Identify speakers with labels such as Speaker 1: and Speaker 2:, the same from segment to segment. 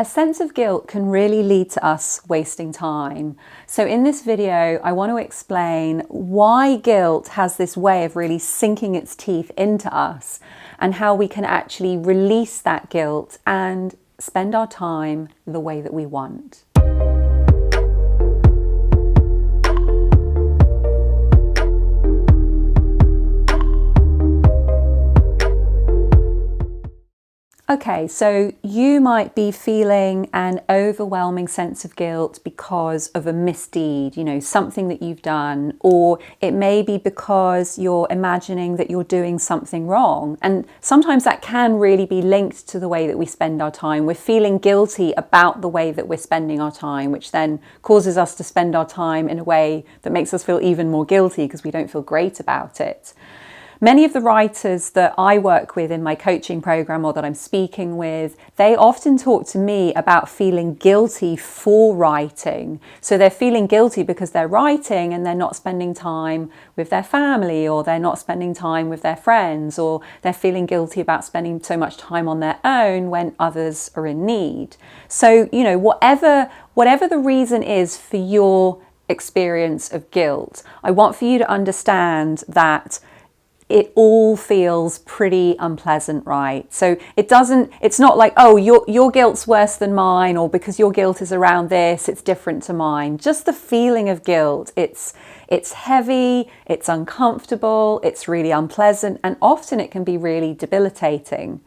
Speaker 1: A sense of guilt can really lead to us wasting time. So in this video, I want to explain why guilt has this way of really sinking its teeth into us and how we can actually release that guilt and spend our time the way that we want. Okay, so you might be feeling an overwhelming sense of guilt because of a misdeed, something that you've done, or it may be because you're imagining that you're doing something wrong. And sometimes that can really be linked to the way that we spend our time. We're feeling guilty about the way that we're spending our time, which then causes us to spend our time in a way that makes us feel even more guilty because we don't feel great about it. Many of the writers that I work with in my coaching program or that I'm speaking with, they often talk to me about feeling guilty for writing. So they're feeling guilty because they're writing and they're not spending time with their family, or they're not spending time with their friends, or they're feeling guilty about spending so much time on their own when others are in need. So, whatever the reason is for your experience of guilt, I want for you to understand that it all feels pretty unpleasant, right? So it's not like, oh, your guilt's worse than mine, or because your guilt is around this, it's different to mine. Just the feeling of guilt, it's heavy, it's uncomfortable, it's really unpleasant, and often it can be really debilitating.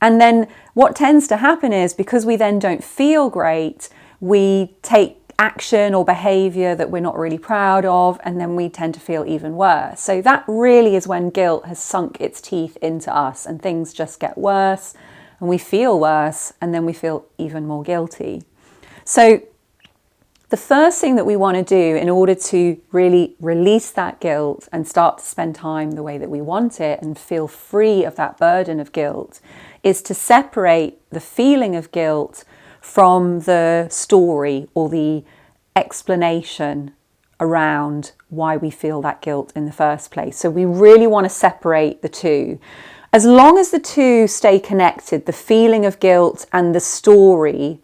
Speaker 1: And then what tends to happen is, because we then don't feel great, we take action or behavior that we're not really proud of, and then we tend to feel even worse. So that really is when guilt has sunk its teeth into us and things just get worse and we feel worse, and then we feel even more guilty. So the first thing that we want to do in order to really release that guilt and start to spend time the way that we want it and feel free of that burden of guilt is to separate the feeling of guilt from the story or the explanation around why we feel that guilt in the first place. So we really want to separate the two. As long as the two stay connected, the feeling of guilt and the story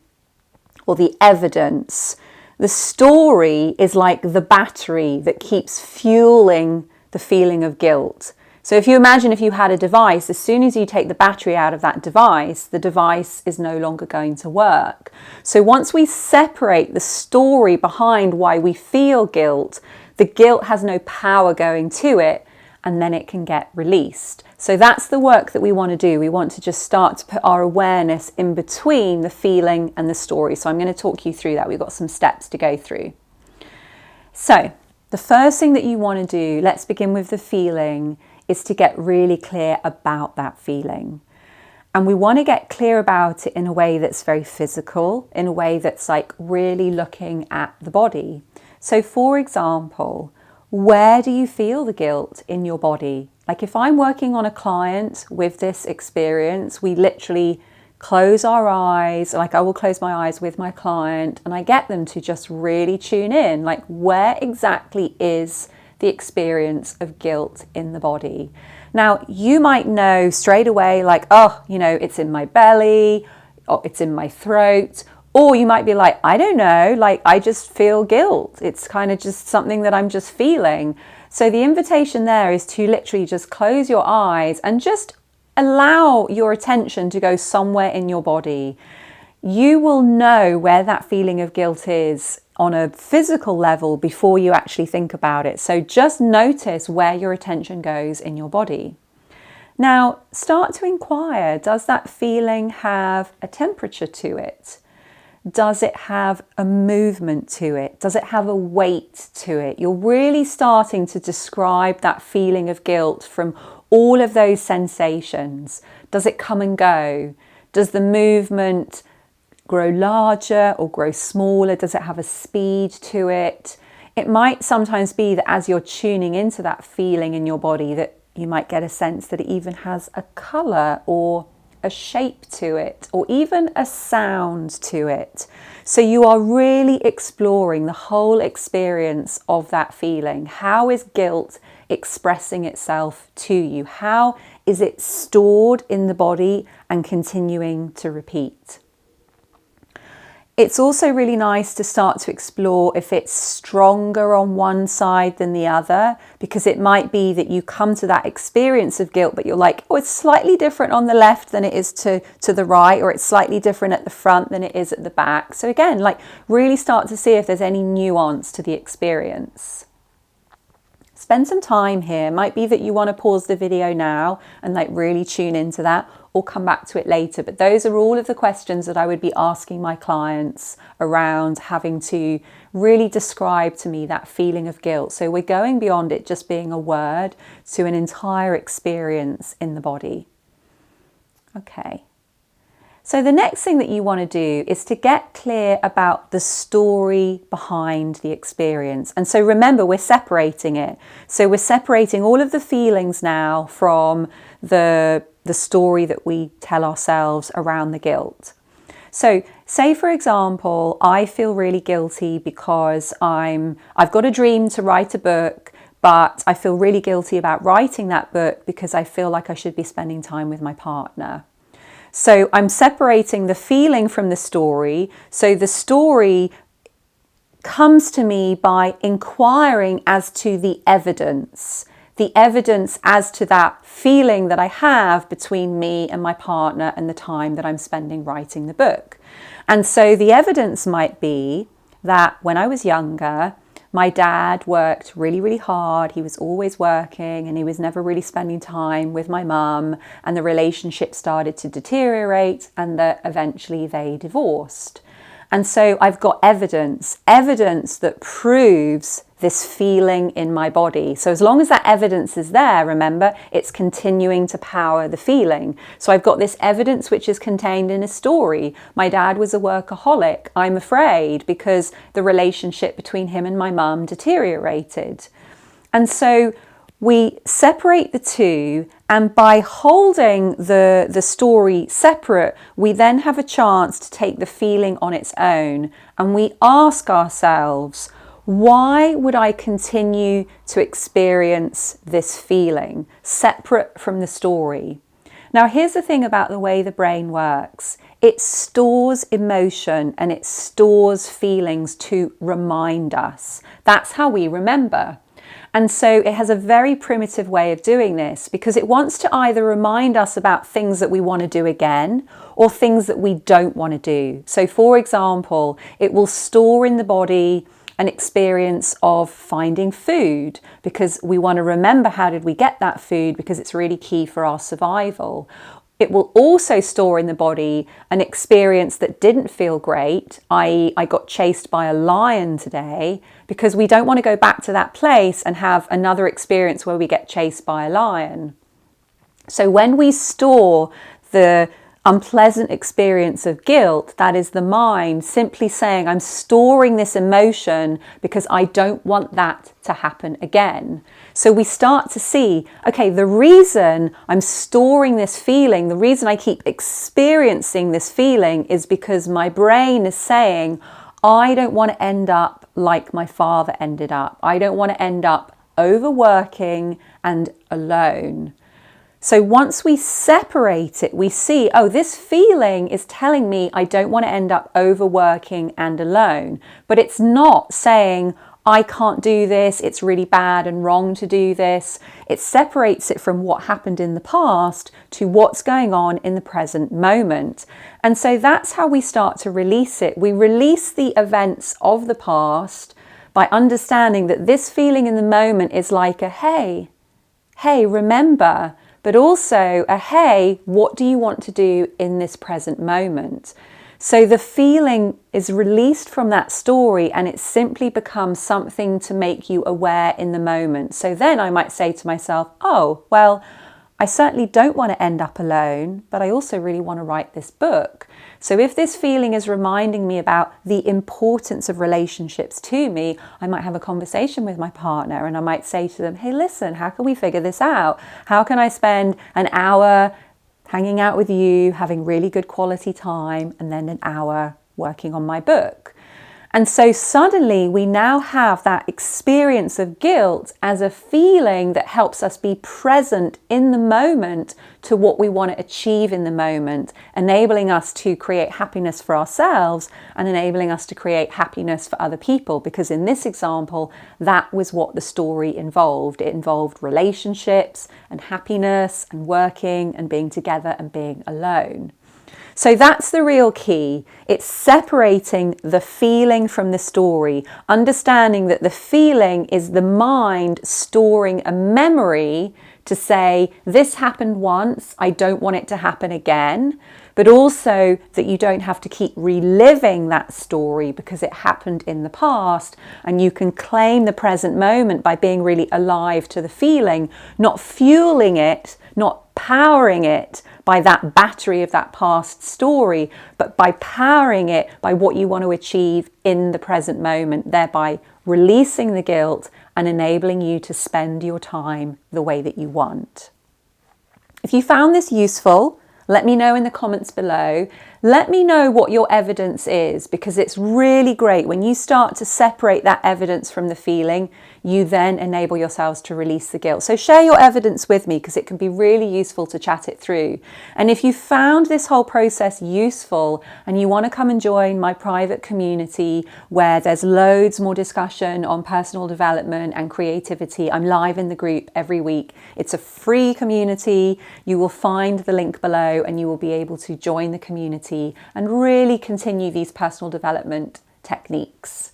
Speaker 1: or the evidence, the story is like the battery that keeps fueling the feeling of guilt. So if you imagine if you had a device, as soon as you take the battery out of that device, the device is no longer going to work. So once we separate the story behind why we feel guilt, the guilt has no power going to it, and then it can get released. So that's the work that we want to do. We want to just start to put our awareness in between the feeling and the story. So I'm going to talk you through that. We've got some steps to go through. So the first thing that you want to do, let's begin with the feeling, is to get really clear about that feeling. And we want to get clear about it in a way that's very physical, in a way that's like really looking at the body. So for example, where do you feel the guilt in your body? Like if I'm working on a client with this experience, we literally close our eyes, like I will close my eyes with my client and I get them to just really tune in, like where exactly is the experience of guilt in the body. Now, you might know straight away, like, oh, it's in my belly, or it's in my throat, or you might be like, I don't know, like I just feel guilt. It's kind of just something that I'm just feeling. So the invitation there is to literally just close your eyes and just allow your attention to go somewhere in your body. You will know where that feeling of guilt is on a physical level before you actually think about it. So just notice where your attention goes in your body. Now, start to inquire, does that feeling have a temperature to it? Does it have a movement to it? Does it have a weight to it? You're really starting to describe that feeling of guilt from all of those sensations. Does it come and go? Does the movement grow larger or grow smaller? Does it have a speed to it? It might sometimes be that as you're tuning into that feeling in your body, that you might get a sense that it even has a colour or a shape to it, or even a sound to it. So you are really exploring the whole experience of that feeling. How is guilt expressing itself to you? How is it stored in the body and continuing to repeat? It's also really nice to start to explore if it's stronger on one side than the other, because it might be that you come to that experience of guilt, but you're like, oh, it's slightly different on the left than it is to the right, or it's slightly different at the front than it is at the back. So again, like really start to see if there's any nuance to the experience. Spend some time here. Might be that you want to pause the video now and like really tune into that, or come back to it later. But those are all of the questions that I would be asking my clients around having to really describe to me that feeling of guilt. So we're going beyond it just being a word to an entire experience in the body. Okay. So the next thing that you want to do is to get clear about the story behind the experience. And so remember, we're separating it. So we're separating all of the feelings now from the story that we tell ourselves around the guilt. So say, for example, I feel really guilty because I've got a dream to write a book, but I feel really guilty about writing that book because I feel like I should be spending time with my partner. So I'm separating the feeling from the story. So the story comes to me by inquiring as to the evidence as to that feeling that I have between me and my partner and the time that I'm spending writing the book. And so the evidence might be that when I was younger, my dad worked really, really hard. He was always working and he was never really spending time with my mum, and the relationship started to deteriorate and that eventually they divorced. And so I've got evidence that proves this feeling in my body. So as long as that evidence is there, remember, it's continuing to power the feeling. So I've got this evidence which is contained in a story. My dad was a workaholic. I'm afraid because the relationship between him and my mum deteriorated. And so we separate the two, and by holding the story separate, we then have a chance to take the feeling on its own, and we ask ourselves, why would I continue to experience this feeling separate from the story? Now, here's the thing about the way the brain works. It stores emotion and it stores feelings to remind us. That's how we remember. And so it has a very primitive way of doing this because it wants to either remind us about things that we want to do again or things that we don't want to do. So for example, it will store in the body an experience of finding food because we want to remember how did we get that food because it's really key for our survival. It will also store in the body an experience that didn't feel great, i.e. I got chased by a lion today, because we don't want to go back to that place and have another experience where we get chased by a lion. So when we store the unpleasant experience of guilt, that is the mind simply saying, I'm storing this emotion because I don't want that to happen again. So we start to see, okay, the reason I'm storing this feeling, the reason I keep experiencing this feeling is because my brain is saying, I don't want to end up like my father ended up. I don't want to end up overworking and alone. So once we separate it, we see, oh, this feeling is telling me I don't want to end up overworking and alone. But it's not saying, I can't do this, it's really bad and wrong to do this. It separates it from what happened in the past to what's going on in the present moment. And so that's how we start to release it. We release the events of the past by understanding that this feeling in the moment is like a hey, remember. But also a hey, what do you want to do in this present moment? So the feeling is released from that story and it simply becomes something to make you aware in the moment. So then I might say to myself, oh, well, I certainly don't want to end up alone, but I also really want to write this book. So if this feeling is reminding me about the importance of relationships to me, I might have a conversation with my partner and I might say to them, hey, listen, how can we figure this out? How can I spend an hour hanging out with you, having really good quality time, and then an hour working on my book? And so suddenly we now have that experience of guilt as a feeling that helps us be present in the moment to what we want to achieve in the moment, enabling us to create happiness for ourselves and enabling us to create happiness for other people. Because in this example, that was what the story involved. It involved relationships and happiness and working and being together and being alone. So that's the real key. It's separating the feeling from the story, understanding that the feeling is the mind storing a memory to say, this happened once, I don't want it to happen again, but also that you don't have to keep reliving that story because it happened in the past, and you can claim the present moment by being really alive to the feeling, not fueling it, not powering it by that battery of that past story, but by powering it by what you want to achieve in the present moment, thereby releasing the guilt and enabling you to spend your time the way that you want. If you found this useful, let me know in the comments below. Let me know what your evidence is, because it's really great when you start to separate that evidence from the feeling, you then enable yourselves to release the guilt. So share your evidence with me, because it can be really useful to chat it through. And if you found this whole process useful and you want to come and join my private community where there's loads more discussion on personal development and creativity, I'm live in the group every week. It's a free community. You will find the link below and you will be able to join the community and really continue these personal development techniques.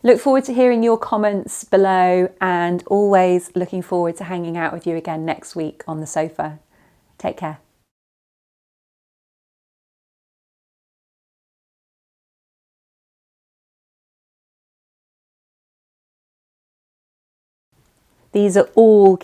Speaker 1: Look forward to hearing your comments below, and always looking forward to hanging out with you again next week on the sofa. Take care. These are all